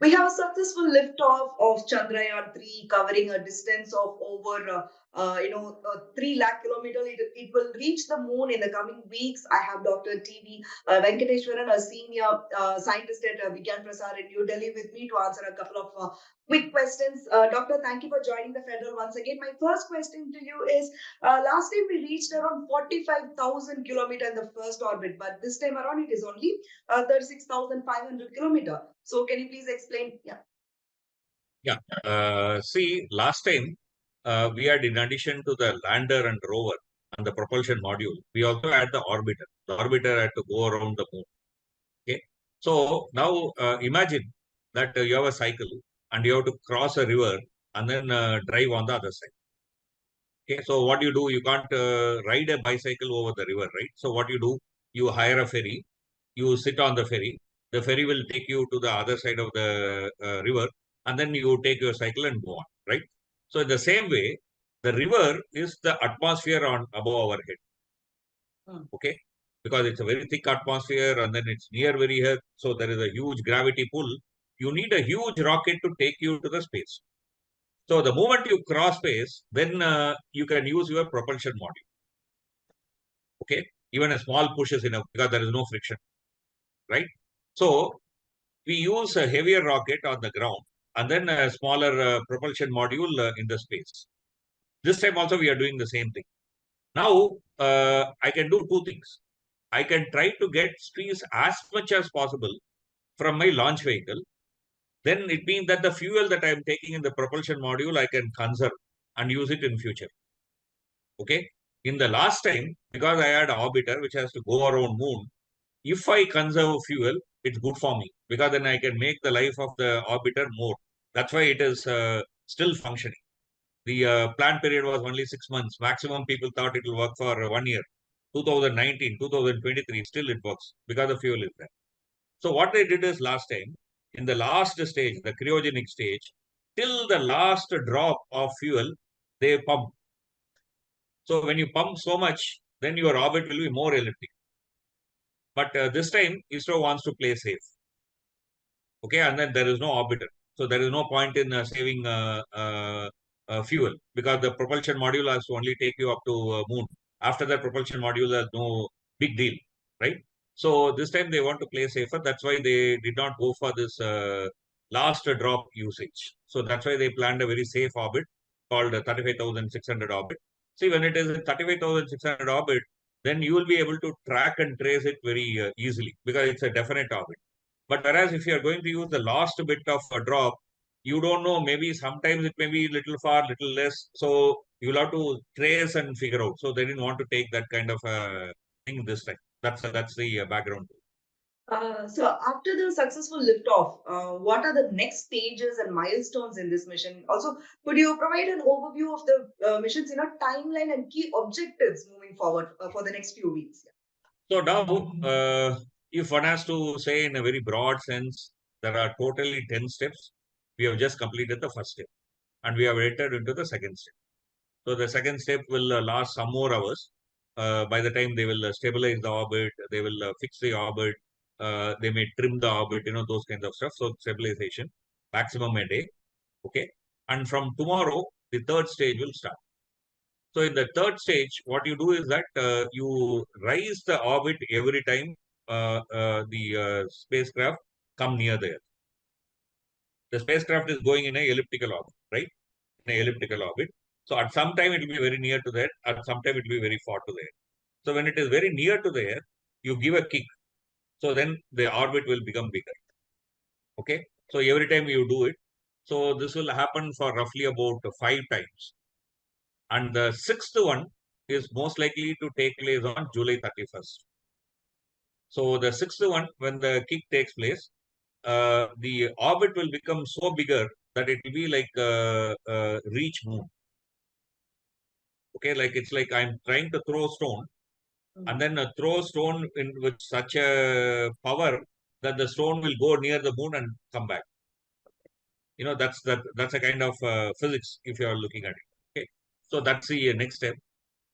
We have a successful liftoff of Chandrayaan-3 covering a distance of over 3 lakh kilometers. It will reach the moon in the coming weeks. I have Dr. TV Venkateswaran, a senior scientist at Vigyan Prasar in New Delhi, with me to answer a couple of quick questions. Doctor, thank you for joining the Federal once again. My first question to you is, last time we reached around 45,000 kilometers in the first orbit, but this time around it is only 36,500 kilometers. So can you please explain? Yeah. Yeah. See, last time we had, in addition to the lander and rover and the propulsion module, we also had the orbiter. The orbiter had to go around the moon. Okay. So now imagine that you have a cycle and you have to cross a river and then drive on the other side. Okay. So what you do, you can't ride a bicycle over the river, right? So what you do, you hire a ferry, you sit on the ferry. The ferry will take you to the other side of the river, and then you take your cycle and go on, right? So in the same way, the river is the atmosphere on above our head. Okay, because it's a very thick atmosphere, and then it's near very earth, so there is a huge gravity pull. You need a huge rocket to take you to the space. So the moment you cross space, then you can use your propulsion module. Okay, even a small push is enough because there is no friction, right? So we use a heavier rocket on the ground and then a smaller propulsion module in the space. This time also we are doing the same thing. Now I can do two things. I can try to get space as much as possible from my launch vehicle. Then it means that the fuel that I am taking in the propulsion module I can conserve and use it in future. Okay. In the last time, because I had an orbiter which has to go around moon, if I conserve fuel, it's good for me because then I can make the life of the orbiter more. That's why it is still functioning. The planned period was only 6 months. Maximum people thought it will work for 1 year. 2019, 2023, still it works because the fuel is there. So what they did is last time, in the last stage, the cryogenic stage, till the last drop of fuel, they pump. So when you pump so much, then your orbit will be more elliptic. But this time, ISRO wants to play safe. Okay, and then there is no orbiter. So there is no point in saving fuel because the propulsion module has to only take you up to moon. After that, propulsion module has no big deal, right? So this time they want to play safer. That's why they did not go for this last drop usage. So that's why they planned a very safe orbit called 35,600 orbit. See, when it is in 35,600 orbit, then you will be able to track and trace it very easily because it's a definite orbit. But whereas if you are going to use the last bit of a drop, you don't know, maybe sometimes it may be little far, little less. So you'll have to trace and figure out. So they didn't want to take that kind of thing this time. That's the background. So after the successful liftoff, what are the next stages and milestones in this mission? Also, could you provide an overview of the mission's timeline and key objectives moving forward for the next few weeks? So now, if one has to say in a very broad sense, there are totally 10 steps. We have just completed the first step and we have entered into the second step. So the second step will last some more hours. By the time they will stabilize the orbit, they will fix the orbit, they may trim the orbit, those kinds of stuff. So stabilization, maximum a day. Okay. And from tomorrow, the third stage will start. So in the third stage, what you do is that you rise the orbit every time the spacecraft come near the Earth. The spacecraft is going in an elliptical orbit, right? In an elliptical orbit. So at some time it will be very near to the Earth, at some time it will be very far to the Earth. So when it is very near to the Earth, you give a kick. So then the orbit will become bigger. Okay. So every time you do it, so this will happen for roughly about 5 times. And the sixth one is most likely to take place on July 31st. So the sixth one, when the kick takes place, the orbit will become so bigger that it will be like reach moon. Okay, like it's like I'm trying to throw a stone and then throw a stone in with such a power that the stone will go near the moon and come back. That's a kind of physics if you are looking at it. Okay, so that's the next step.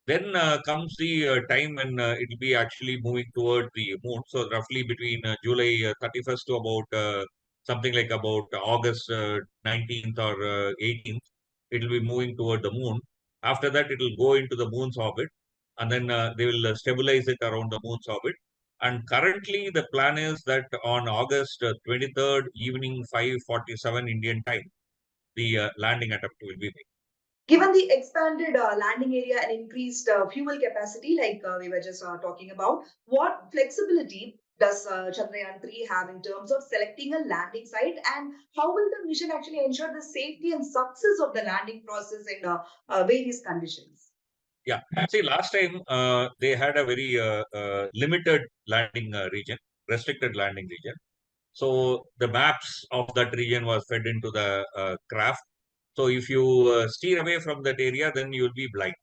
Then comes the time when it will be actually moving toward the moon. So roughly between July 31st to about something like about August 19th or 18th, it will be moving toward the moon. After that, it will go into the moon's orbit, and then they will stabilize it around the moon's orbit. And currently, the plan is that on August 23rd, evening 5:47 Indian time, the landing attempt will be made. Given the expanded landing area and increased fuel capacity, like we were just talking about, what flexibility does Chandrayaan-3 have in terms of selecting a landing site, and how will the mission actually ensure the safety and success of the landing process in various conditions? Yeah. See, last time they had a very limited landing region, restricted landing region. So the maps of that region was fed into the craft. So if you steer away from that area, then you will be blind.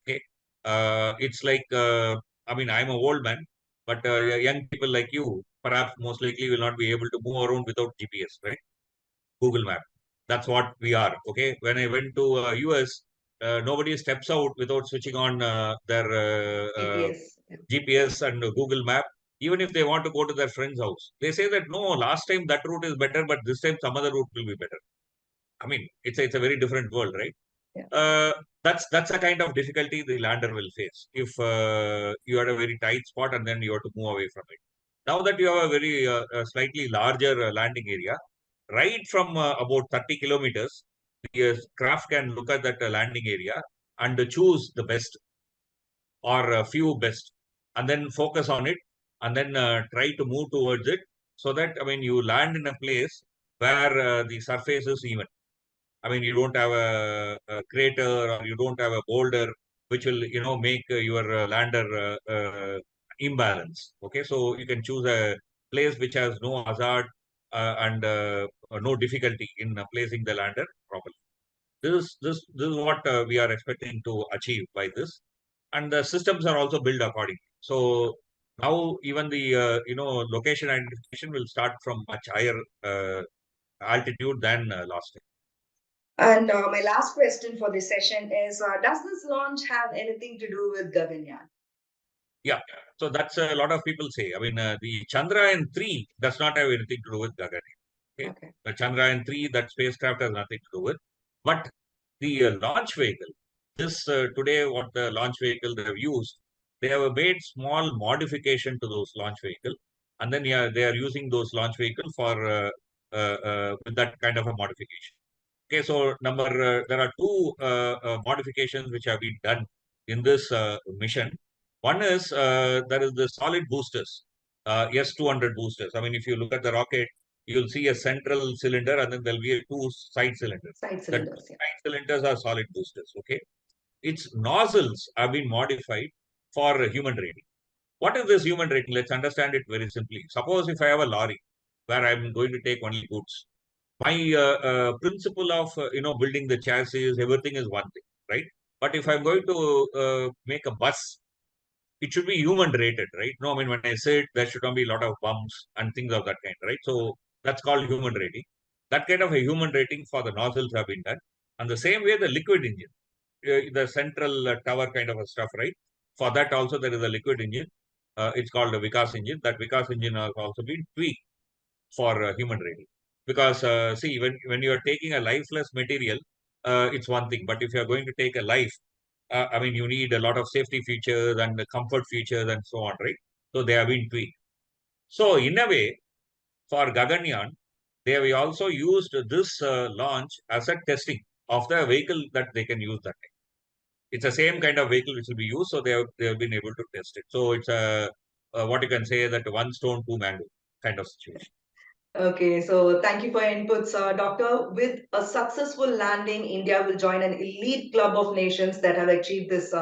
Okay. It's like, I mean, I'm an old man, but young people like you, perhaps most likely will not be able to move around without GPS, right? Google Map. That's what we are. Okay. When I went to US, nobody steps out without switching on their GPS. GPS and Google Map. Even if they want to go to their friend's house, they say that no, last time that route is better, but this time some other route will be better. I mean, it's a very different world, right? Yeah. That's a kind of difficulty the lander will face if you are a very tight spot and then you have to move away from it. Now that you have a very slightly larger landing area, right from about 30 kilometers, the craft can look at that landing area and choose the best or a few best, and then focus on it, and then try to move towards it, so that I mean you land in a place where the surface is even. I mean, you don't have a crater or you don't have a boulder which will, make your lander imbalance. Okay, so you can choose a place which has no hazard and no difficulty in placing the lander properly. This is what we are expecting to achieve by this, and the systems are also built accordingly. So now even the location identification will start from much higher altitude than last time. And my last question for this session is, does this launch have anything to do with Gaganyaan? Yeah. So that's a lot of people say. I mean, the Chandrayaan-3 does not have anything to do with Gaganyaan. Okay. Okay. The Chandrayaan-3, that spacecraft has nothing to do with. But the launch vehicle, this today, what the launch vehicle they have used, they have made small modification to those launch vehicle, and then yeah, they are using those launch vehicle for with that kind of a modification. Okay, so there are two modifications which have been done in this mission. One is there is the solid boosters, S-200 boosters. I mean, if you look at the rocket, you'll see a central cylinder and then there'll be two side cylinders. Side The two cylinders, yeah. side cylinders are solid boosters. Okay, its nozzles have been modified for human rating. What is this human rating? Let's understand it very simply. Suppose if I have a lorry where I'm going to take only goods, my principle of building the chassis, everything is one thing, right? But if I'm going to make a bus, it should be human rated, right? No, I mean, when I say it, there should not be a lot of bumps and things of that kind, right? So that's called human rating. That kind of a human rating for the nozzles have been done. And the same way the liquid engine, the central tower kind of a stuff, right? For that also there is a liquid engine. It's called a Vikas engine. That Vikas engine has also been tweaked for human rating. Because see, when you are taking a lifeless material, it's one thing. But if you are going to take a life, I mean, you need a lot of safety features and the comfort features and so on, right? So they have been tweaked. So in a way, for Gaganyaan, they have also used this launch as a testing of the vehicle that they can use that time. It's the same kind of vehicle which will be used, so they have been able to test it. So it's a what you can say that one stone two mango kind of situation. Okay, so thank you for your inputs, Doctor. With a successful landing, India will join an elite club of nations that have achieved this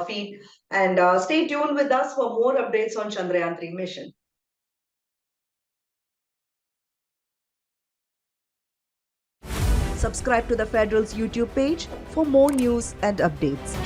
feat. And stay tuned with us for more updates on Chandrayaan-3 mission. Subscribe to the Federal's YouTube page for more news and updates.